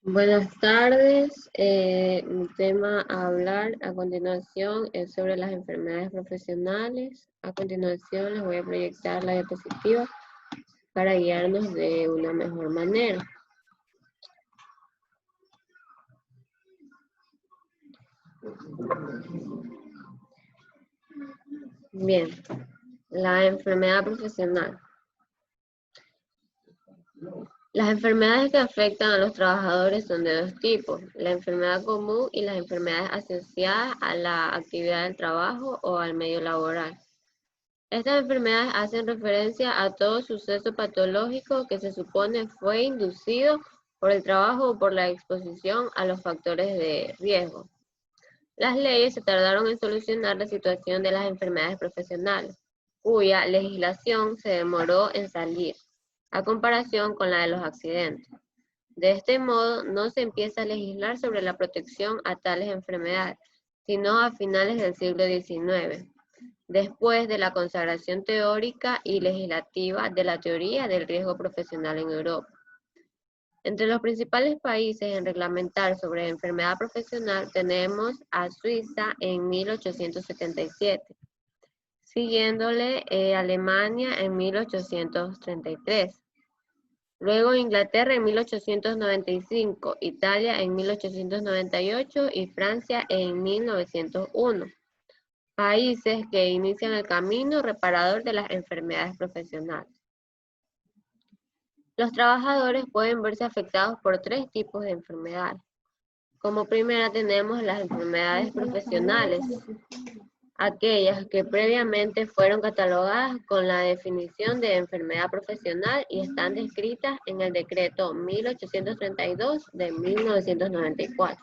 Buenas tardes. Mi tema a hablar a continuación es sobre las enfermedades profesionales. A continuación les voy a proyectar la diapositiva para guiarnos de una mejor manera. Bien, la enfermedad profesional. Las enfermedades que afectan a los trabajadores son de dos tipos, la enfermedad común y las enfermedades asociadas a la actividad del trabajo o al medio laboral. Estas enfermedades hacen referencia a todo suceso patológico que se supone fue inducido por el trabajo o por la exposición a los factores de riesgo. Las leyes se tardaron en solucionar la situación de las enfermedades profesionales, cuya legislación se demoró en salir, a comparación con la de los accidentes. De este modo, no se empieza a legislar sobre la protección a tales enfermedades, sino a finales del siglo XIX, después de la consagración teórica y legislativa de la teoría del riesgo profesional en Europa. Entre los principales países en reglamentar sobre enfermedad profesional tenemos a Suiza en 1877, siguiéndole Alemania en 1833. Luego Inglaterra en 1895, Italia en 1898 y Francia en 1901. Países que inician el camino reparador de las enfermedades profesionales. Los trabajadores pueden verse afectados por tres tipos de enfermedades. Como primera tenemos las enfermedades profesionales, aquellas que previamente fueron catalogadas con la definición de enfermedad profesional y están descritas en el decreto 1832 de 1994.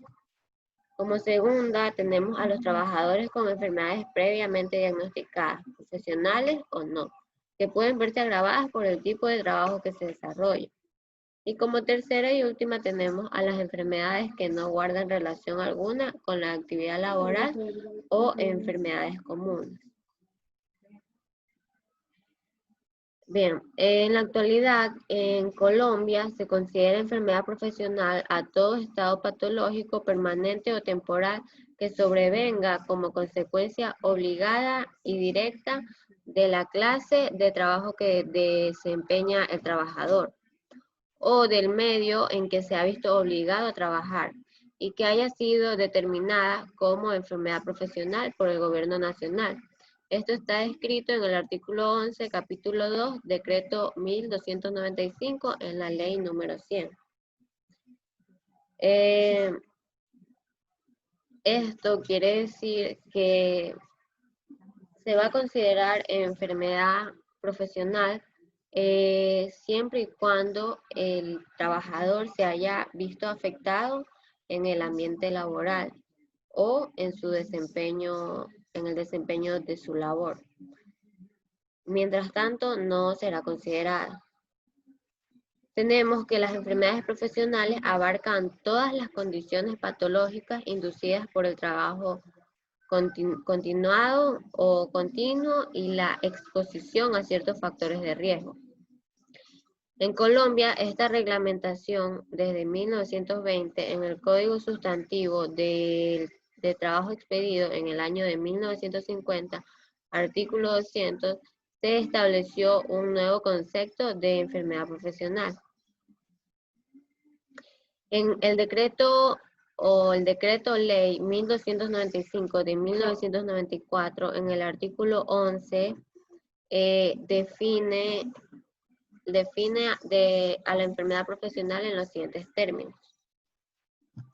Como segunda tenemos a los trabajadores con enfermedades previamente diagnosticadas, profesionales o no, que pueden verse agravadas por el tipo de trabajo que se desarrolla. Y como tercera y última tenemos a las enfermedades que no guardan relación alguna con la actividad laboral o enfermedades comunes. Bien, en la actualidad en Colombia se considera enfermedad profesional a todo estado patológico permanente o temporal que sobrevenga como consecuencia obligada y directa de la clase de trabajo que desempeña el trabajador o del medio en que se ha visto obligado a trabajar y que haya sido determinada como enfermedad profesional por el gobierno nacional. Esto está escrito en el artículo 11, capítulo 2, decreto 1295 en la ley número 100. Esto quiere decir que se va a considerar enfermedad profesional siempre y cuando el trabajador se haya visto afectado en el ambiente laboral o en su desempeño, en el desempeño de su labor. Mientras tanto, no será considerada. Tenemos que las enfermedades profesionales abarcan todas las condiciones patológicas inducidas por el trabajo continuado o continuo y la exposición a ciertos factores de riesgo. En Colombia, esta reglamentación desde 1920 en el Código Sustantivo de Trabajo expedido en el año de 1950, artículo 200, se estableció un nuevo concepto de enfermedad profesional. En el decreto ley 1295 de 1994, en el artículo 11, define a la enfermedad profesional en los siguientes términos.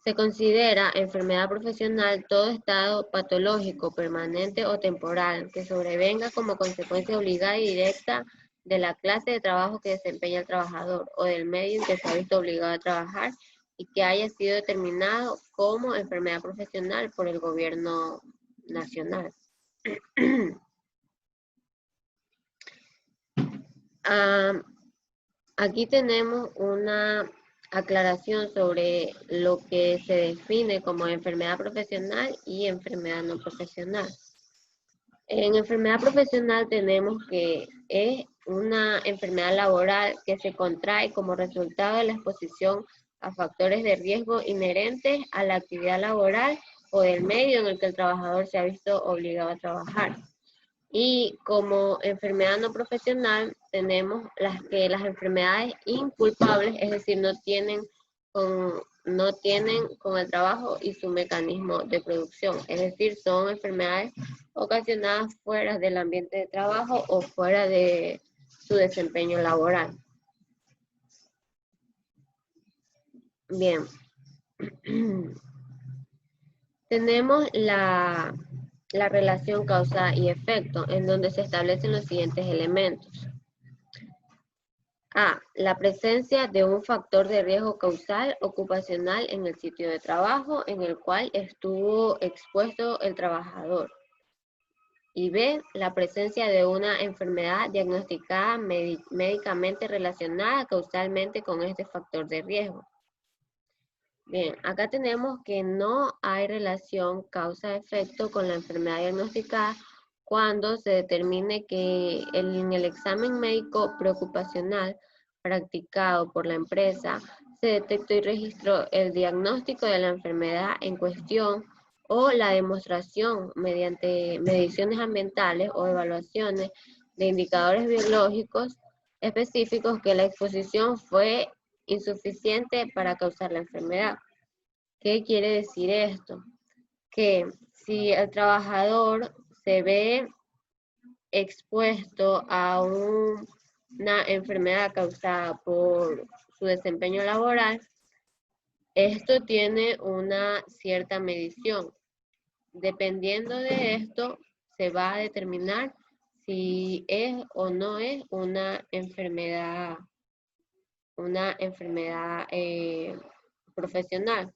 Se considera enfermedad profesional todo estado patológico, permanente o temporal que sobrevenga como consecuencia obligada y directa de la clase de trabajo que desempeña el trabajador o del medio en que se ha visto obligado a trabajar y que haya sido determinado como enfermedad profesional por el gobierno nacional. Aquí tenemos una aclaración sobre lo que se define como enfermedad profesional y enfermedad no profesional. En enfermedad profesional tenemos que es una enfermedad laboral que se contrae como resultado de la exposición a factores de riesgo inherentes a la actividad laboral o del medio en el que el trabajador se ha visto obligado a trabajar. Y como enfermedad no profesional tenemos las enfermedades inculpables, es decir, no tienen con el trabajo y su mecanismo de producción, es decir, son enfermedades ocasionadas fuera del ambiente de trabajo o fuera de su desempeño laboral. Bien, tenemos la relación causa y efecto, en donde se establecen los siguientes elementos. A. La presencia de un factor de riesgo causal ocupacional en el sitio de trabajo en el cual estuvo expuesto el trabajador. Y B. La presencia de una enfermedad diagnosticada médicamente relacionada causalmente con este factor de riesgo. Bien, acá tenemos que no hay relación causa-efecto con la enfermedad diagnosticada cuando se determine que en el examen médico preocupacional practicado por la empresa se detectó y registró el diagnóstico de la enfermedad en cuestión o la demostración mediante mediciones ambientales o evaluaciones de indicadores biológicos específicos que la exposición fue insuficiente para causar la enfermedad. ¿Qué quiere decir esto? Que si el trabajador se ve expuesto a una enfermedad causada por su desempeño laboral, esto tiene una cierta medición. Dependiendo de esto, se va a determinar si es o no es una enfermedad profesional,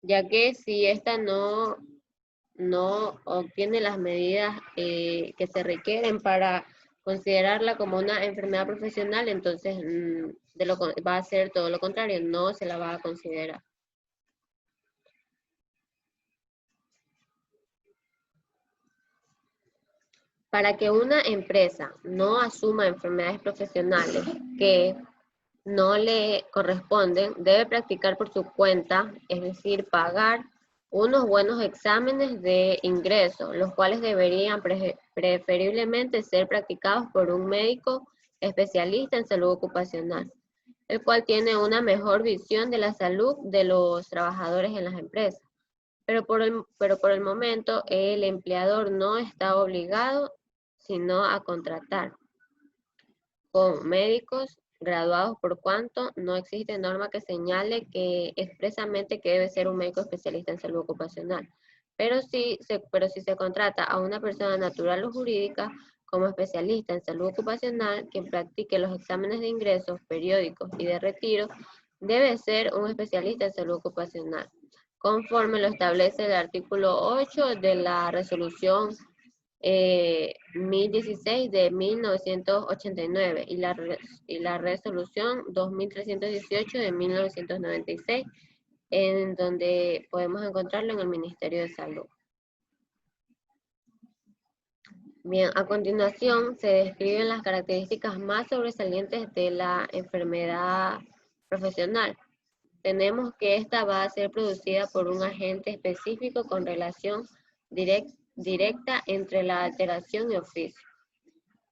ya que si esta no obtiene las medidas que se requieren para considerarla como una enfermedad profesional, entonces va a ser todo lo contrario, no se la va a considerar. Para que una empresa no asuma enfermedades profesionales que no le corresponden, debe practicar por su cuenta, es decir, pagar unos buenos exámenes de ingreso, los cuales deberían preferiblemente ser practicados por un médico especialista en salud ocupacional, el cual tiene una mejor visión de la salud de los trabajadores en las empresas. Pero por el momento, el empleador no está obligado sino a contratar con médicos graduados por cuanto no existe norma que señale que expresamente que debe ser un médico especialista en salud ocupacional. Pero si se contrata a una persona natural o jurídica como especialista en salud ocupacional que practique los exámenes de ingresos periódicos y de retiro, debe ser un especialista en salud ocupacional, conforme lo establece el artículo 8 de la resolución 1016 de 1989 y la resolución 2318 de 1996, en donde podemos encontrarlo en el Ministerio de Salud. Bien, a continuación se describen las características más sobresalientes de la enfermedad profesional. Tenemos que esta va a ser producida por un agente específico con relación directa entre la alteración y oficio.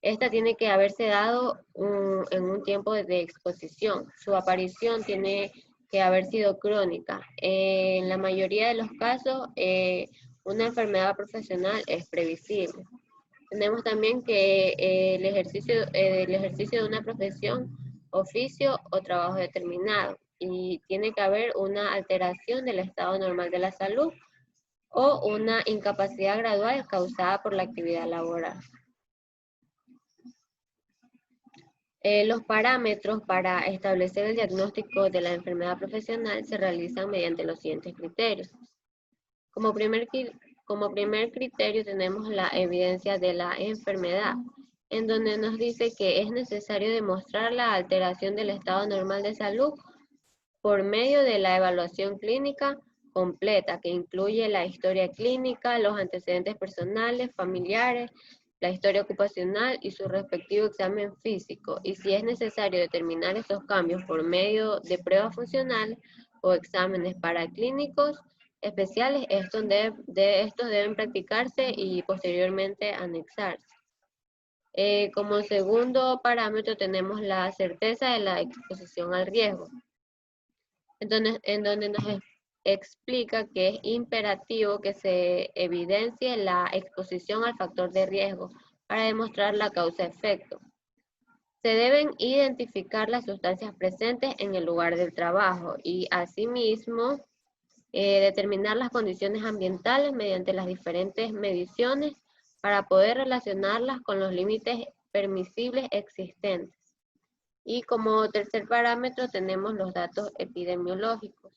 Esta tiene que haberse dado en un tiempo de exposición. Su aparición tiene que haber sido crónica. En la mayoría de los casos, una enfermedad profesional es previsible. Tenemos también que el ejercicio de una profesión, oficio o trabajo determinado. Y tiene que haber una alteración del estado normal de la salud o una incapacidad gradual causada por la actividad laboral. Los parámetros para establecer el diagnóstico de la enfermedad profesional se realizan mediante los siguientes criterios. Como primer criterio tenemos la evidencia de la enfermedad, en donde nos dice que es necesario demostrar la alteración del estado normal de salud por medio de la evaluación clínica completa, que incluye la historia clínica, los antecedentes personales, familiares, la historia ocupacional y su respectivo examen físico, y si es necesario determinar estos cambios por medio de pruebas funcionales o exámenes paraclínicos especiales, estos deben practicarse y posteriormente anexarse. Como segundo parámetro tenemos la certeza de la exposición al riesgo, en donde nos explica que es imperativo que se evidencie la exposición al factor de riesgo para demostrar la causa-efecto. Se deben identificar las sustancias presentes en el lugar del trabajo y asimismo determinar las condiciones ambientales mediante las diferentes mediciones para poder relacionarlas con los límites permisibles existentes. Y como tercer parámetro tenemos los datos epidemiológicos,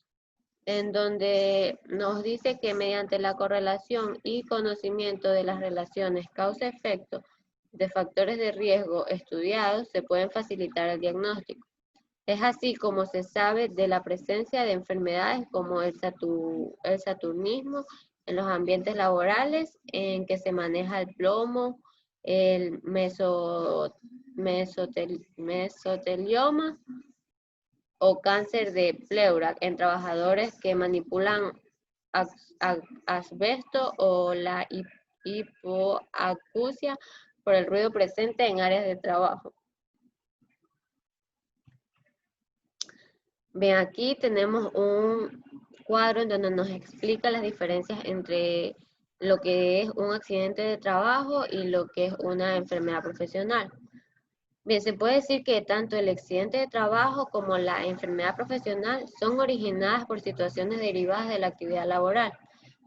en donde nos dice que mediante la correlación y conocimiento de las relaciones causa-efecto de factores de riesgo estudiados se pueden facilitar el diagnóstico. Es así como se sabe de la presencia de enfermedades como el saturnismo en los ambientes laborales en que se maneja el plomo, el mesotelioma o cáncer de pleura en trabajadores que manipulan asbesto o la hipoacusia por el ruido presente en áreas de trabajo. Bien, aquí tenemos un cuadro en donde nos explica las diferencias entre lo que es un accidente de trabajo y lo que es una enfermedad profesional. Bien, se puede decir que tanto el accidente de trabajo como la enfermedad profesional son originadas por situaciones derivadas de la actividad laboral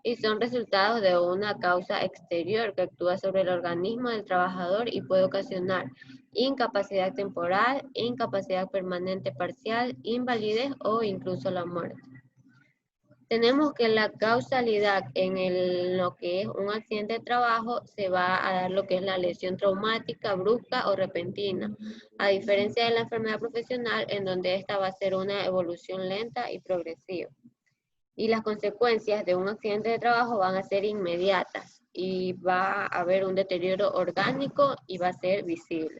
y son resultados de una causa exterior que actúa sobre el organismo del trabajador y puede ocasionar incapacidad temporal, incapacidad permanente parcial, invalidez o incluso la muerte. Tenemos que la causalidad en lo que es un accidente de trabajo se va a dar lo que es la lesión traumática, brusca o repentina, a diferencia de la enfermedad profesional en donde esta va a ser una evolución lenta y progresiva. Y las consecuencias de un accidente de trabajo van a ser inmediatas y va a haber un deterioro orgánico y va a ser visible.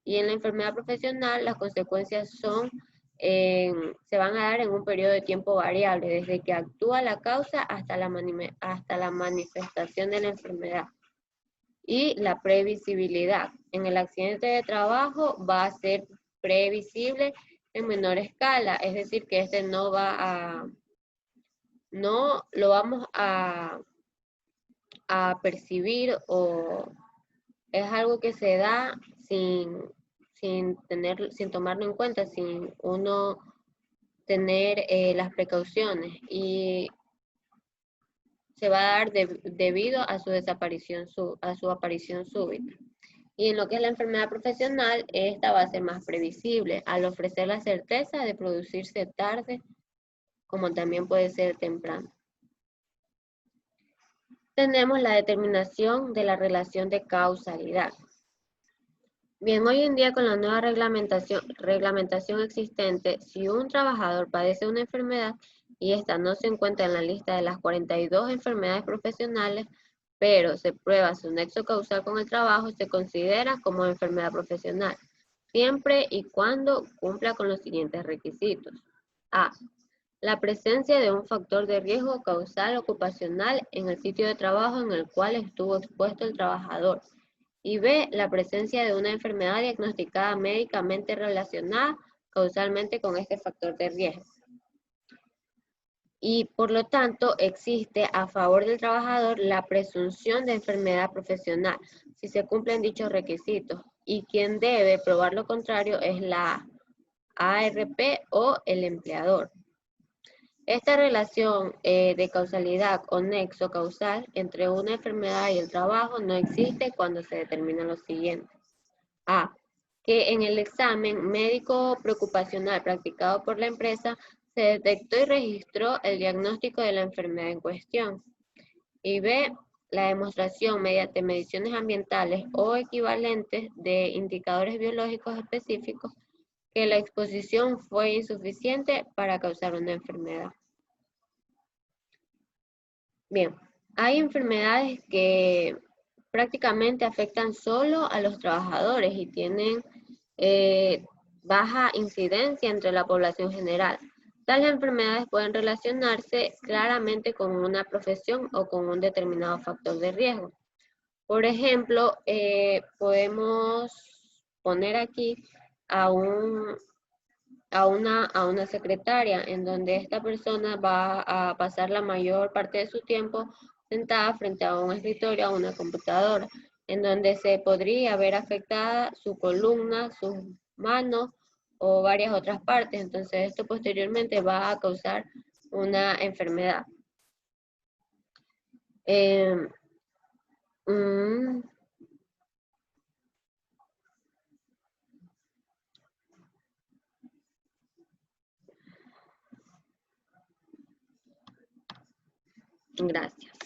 Y en la enfermedad profesional las consecuencias se van a dar en un periodo de tiempo variable, desde que actúa la causa hasta la manifestación de la enfermedad. Y la previsibilidad. En el accidente de trabajo va a ser previsible en menor escala, es decir, que este no lo vamos a percibir o es algo que se da sin tomarlo en cuenta, sin uno tener las precauciones y se va a dar debido a su desaparición, a su aparición súbita. Y en lo que es la enfermedad profesional, esta va a ser más previsible al ofrecer la certeza de producirse tarde, como también puede ser temprano. Tenemos la determinación de la relación de causalidad. Bien, hoy en día con la nueva reglamentación existente, si un trabajador padece una enfermedad y esta no se encuentra en la lista de las 42 enfermedades profesionales, pero se prueba su nexo causal con el trabajo, se considera como enfermedad profesional, siempre y cuando cumpla con los siguientes requisitos. A. La presencia de un factor de riesgo causal ocupacional en el sitio de trabajo en el cual estuvo expuesto el trabajador. Y B, la presencia de una enfermedad diagnosticada médicamente relacionada causalmente con este factor de riesgo. Y por lo tanto existe a favor del trabajador la presunción de enfermedad profesional si se cumplen dichos requisitos, y quien debe probar lo contrario es la ARP o el empleador. Esta relación de causalidad o nexo causal entre una enfermedad y el trabajo no existe cuando se determina lo siguiente. A. Que en el examen médico preocupacional practicado por la empresa se detectó y registró el diagnóstico de la enfermedad en cuestión. Y B. La demostración mediante mediciones ambientales o equivalentes de indicadores biológicos específicos que la exposición fue insuficiente para causar una enfermedad. Bien, hay enfermedades que prácticamente afectan solo a los trabajadores y tienen baja incidencia entre la población general. Tales enfermedades pueden relacionarse claramente con una profesión o con un determinado factor de riesgo. Por ejemplo, podemos poner aquí a, a una secretaria en donde esta persona va a pasar la mayor parte de su tiempo sentada frente a un escritorio, a una computadora, en donde se podría ver afectada su columna, sus manos o varias otras partes. Entonces esto posteriormente va a causar una enfermedad. Mm, gracias.